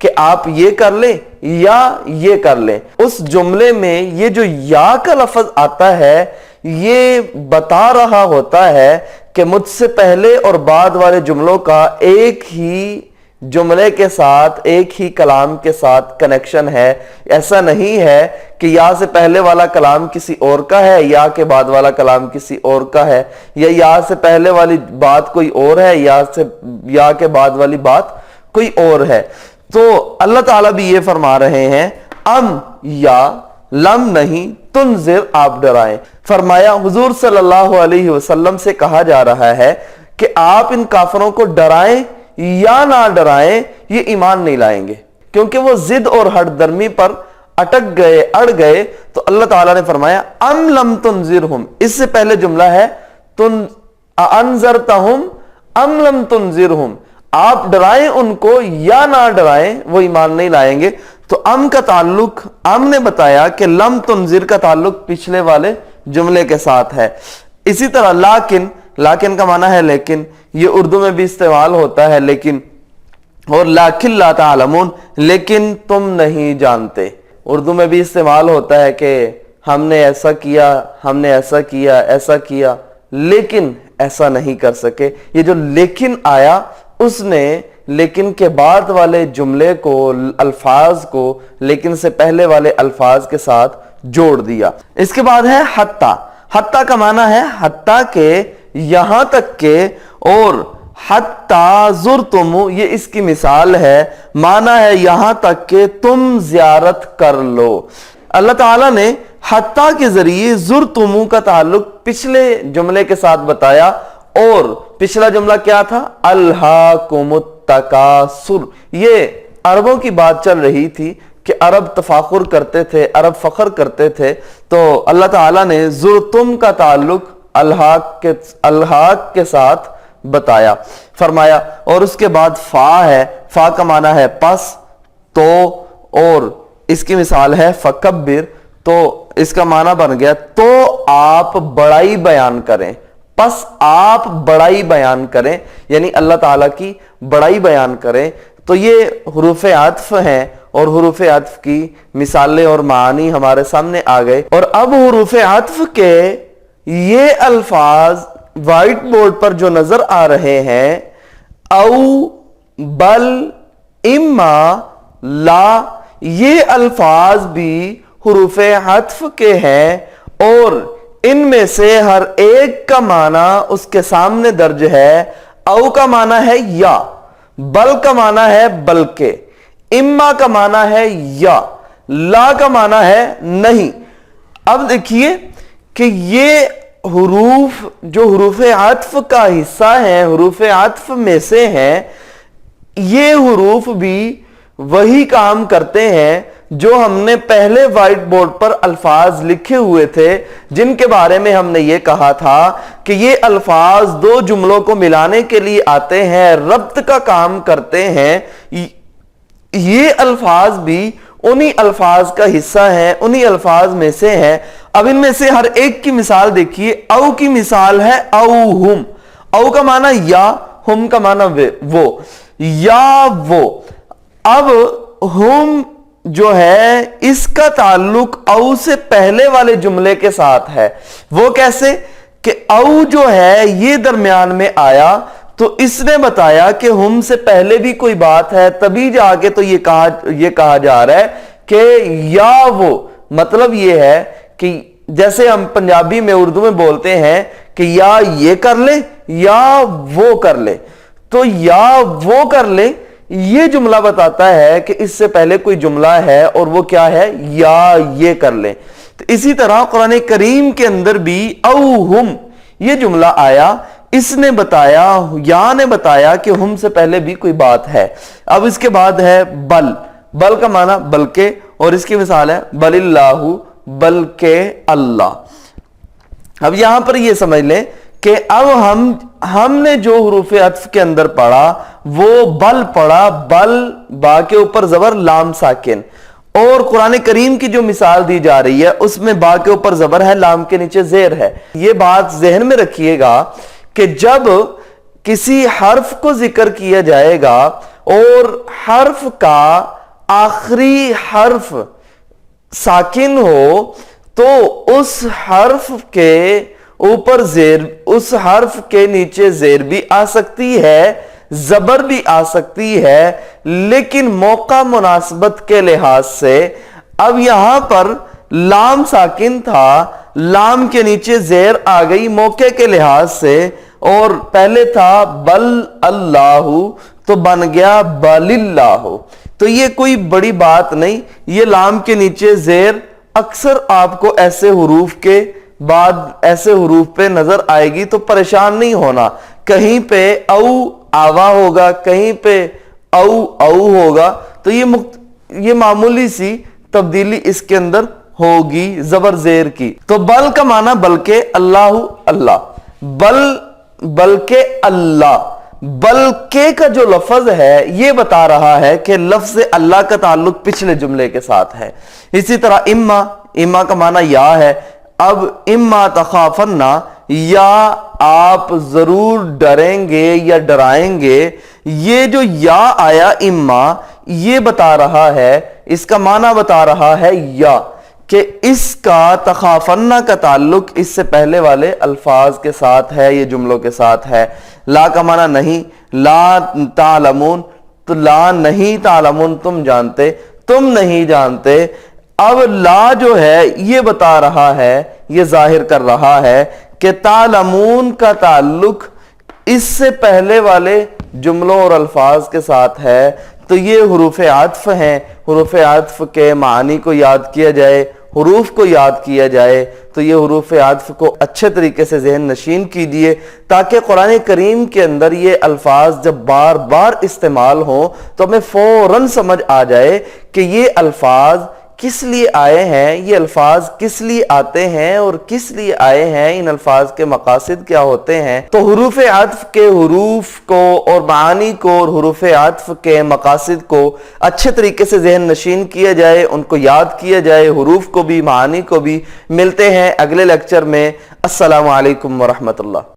کہ آپ یہ کر لیں یا یہ کر لیں. اس جملے میں یہ جو یا کا لفظ آتا ہے یہ بتا رہا ہوتا ہے کہ مجھ سے پہلے اور بعد والے جملوں کا ایک ہی جملے کے ساتھ ایک ہی کلام کے ساتھ کنیکشن ہے. ایسا نہیں ہے کہ یا سے پہلے والا کلام کسی اور کا ہے یا کے بعد والا کلام کسی اور کا ہے, یا سے پہلے والی بات کوئی اور ہے یا کے بعد والی بات کوئی اور ہے. تو اللہ تعالیٰ بھی یہ فرما رہے ہیں ام یا لم نہیں تنذر آپ ڈرائیں. فرمایا حضور صلی اللہ علیہ وسلم سے کہا جا رہا ہے کہ آپ ان کافروں کو ڈرائیں یا نہ ڈرائیں یہ ایمان نہیں لائیں گے, کیونکہ وہ ضد اور ہٹ درمی پر اٹک گئے اڑ گئے. تو اللہ تعالیٰ نے فرمایا ام لم تنذرہم, اس سے پہلے جملہ ہے انذرتہم ام لم تنذرہم, آپ ڈرائیں ان کو یا نہ ڈرائیں وہ ایمان نہیں لائیں گے. تو ام کا تعلق ام نے بتایا کہ لم تنذر کا تعلق پچھلے والے جملے کے ساتھ ہے. اسی طرح لاکن کا معنی ہے لیکن, یہ اردو میں بھی استعمال ہوتا ہے لیکن, اور لاکن لا تعلمون لیکن تم نہیں جانتے. اردو میں بھی استعمال ہوتا ہے کہ ہم نے ایسا کیا لیکن ایسا نہیں کر سکے. یہ جو لیکن آیا اس نے لیکن کے بعد والے جملے کو الفاظ کو لیکن سے پہلے والے الفاظ کے ساتھ جوڑ دیا. اس کے بعد ہے حتیٰ کا معنی ہے حتیٰ کہ یہاں تک کہ, اور حتیٰ زرتم یہ اس کی مثال ہے, معنی ہے یہاں تک کہ تم زیارت کر لو. اللہ تعالیٰ نے حتیٰ کے ذریعے زرتم کا تعلق پچھلے جملے کے ساتھ بتایا, اور پچھلا جملہ کیا تھا الہاکم التکاثر. یہ عربوں کی بات چل رہی تھی کہ عرب تفاخر کرتے تھے, عرب فخر کرتے تھے, تو اللہ تعالیٰ نے زرتم کا تعلق الحاق کے ساتھ بتایا. فرمایا اور اس کے بعد فا ہے, فا کا معنی ہے پس, تو, اور اس کی مثال ہے فکبر. تو اس کا معنی بن گیا تو آپ بڑائی بیان کریں, پس آپ بڑائی بیان کریں, یعنی اللہ تعالیٰ کی بڑائی بیان کریں. تو یہ حروف عطف ہیں اور حروف عطف کی مثالیں اور معانی ہمارے سامنے آ گئے. اور اب حروف عطف کے یہ الفاظ وائٹ بورڈ پر جو نظر آ رہے ہیں او, بل, اما, لا, یہ الفاظ بھی حروف عطف کے ہیں, اور ان میں سے ہر ایک کا معنی اس کے سامنے درج ہے. او کا معنی ہے یا, بل کا معنی ہے بلکہ, اما کا معنی ہے یا, لا کا معنی ہے نہیں. اب دیکھیے کہ یہ حروف جو حروف عطف کا حصہ ہیں, حروف عطف میں سے ہیں, یہ حروف بھی وہی کام کرتے ہیں جو ہم نے پہلے وائٹ بورڈ پر الفاظ لکھے ہوئے تھے, جن کے بارے میں ہم نے یہ کہا تھا کہ یہ الفاظ دو جملوں کو ملانے کے لیے آتے ہیں, ربط کا کام کرتے ہیں. یہ الفاظ بھی انہی الفاظ کا حصہ ہیں, انہی الفاظ میں سے ہیں. اب ان میں سے ہر ایک کی مثال دیکھیے. او کی مثال ہے او ہم, او کا معنی یا, ہم کا معنی وہ, یا وہ. اب ہم جو ہے اس کا تعلق او سے پہلے والے جملے کے ساتھ ہے. وہ کیسے کہ او جو ہے یہ درمیان میں آیا تو اس نے بتایا کہ ہم سے پہلے بھی کوئی بات ہے, تبھی جا کے تو یہ کہا جا رہا ہے کہ یا وہ. مطلب یہ ہے کہ جیسے ہم پنجابی میں اردو میں بولتے ہیں کہ یا یہ کر لے یا وہ کر لے, تو یا وہ کر لے یہ جملہ بتاتا ہے کہ اس سے پہلے کوئی جملہ ہے اور وہ کیا ہے یا یہ کر لیں. تو اسی طرح قرآن کریم کے اندر بھی او ہم یہ جملہ آیا, اس نے بتایا, یا نے بتایا کہ ہم سے پہلے بھی کوئی بات ہے. اب اس کے بعد ہے بل, بل کا معنی بلکہ, اور اس کی مثال ہے بل اللہ, بلکہ اللہ. اب یہاں پر یہ سمجھ لیں کہ اب ہم نے جو حروف عطف کے اندر پڑھا وہ بل پڑھا, بل با کے اوپر زبر لام ساکن, اور قرآن کریم کی جو مثال دی جا رہی ہے اس میں با کے اوپر زبر ہے, لام کے نیچے زیر ہے. یہ بات ذہن میں رکھیے گا کہ جب کسی حرف کو ذکر کیا جائے گا اور حرف کا آخری حرف ساکن ہو تو اس حرف کے اوپر زیر، اس حرف کے نیچے زیر بھی آ سکتی ہے، زبر بھی آ سکتی ہے، لیکن موقع مناسبت کے لحاظ سے اب یہاں پر لام ساکن تھا، لام کے نیچے زیر آ گئی موقع کے لحاظ سے، اور پہلے تھا بل اللہ تو بن گیا بل اللہ۔ تو یہ کوئی بڑی بات نہیں، یہ لام کے نیچے زیر اکثر آپ کو ایسے حروف کے بعد ایسے حروف پہ نظر آئے گی، تو پریشان نہیں ہونا۔ کہیں پہ او آوا ہوگا، کہیں پہ او او ہوگا، تو یہ معمولی سی تبدیلی اس کے اندر ہوگی زبر زیر کی۔ تو بل کا معنی بلکہ، اللہ اللہ، بلکہ اللہ، بلکہ کا جو لفظ ہے یہ بتا رہا ہے کہ لفظ اللہ کا تعلق پچھلے جملے کے ساتھ ہے۔ اسی طرح اما کا معنی یا ہے۔ اب اما تخافنا، یا آپ ضرور ڈریں گے یا ڈرائیں گے، یہ جو یا آیا اما، یہ بتا رہا ہے، اس کا معنی بتا رہا ہے یا، کہ اس کا تخافنا کا تعلق اس سے پہلے والے الفاظ کے ساتھ ہے، یہ جملوں کے ساتھ ہے۔ لا کا معنی نہیں، لا تعلمون، تو لا نہیں تعلمون، تم جانتے، تم نہیں جانتے۔ اب لا جو ہے یہ بتا رہا ہے، یہ ظاہر کر رہا ہے کہ تعلمون کا تعلق اس سے پہلے والے جملوں اور الفاظ کے ساتھ ہے، تو یہ حروف عطف ہیں۔ حروف عطف کے معنی کو یاد کیا جائے، حروف کو یاد کیا جائے، تو یہ حروف عطف کو اچھے طریقے سے ذہن نشین کیجئے، تاکہ قرآن کریم کے اندر یہ الفاظ جب بار بار استعمال ہوں تو ہمیں فوراً سمجھ آ جائے کہ یہ الفاظ کس لیے آئے ہیں، یہ الفاظ کس لیے آتے ہیں اور کس لیے آئے ہیں، ان الفاظ کے مقاصد کیا ہوتے ہیں۔ تو حروف عطف کے حروف کو اور معانی کو اور حروف عطف کے مقاصد کو اچھے طریقے سے ذہن نشین کیا جائے، ان کو یاد کیا جائے، حروف کو بھی معانی کو بھی۔ ملتے ہیں اگلے لیکچر میں۔ السلام علیکم ورحمۃ اللہ۔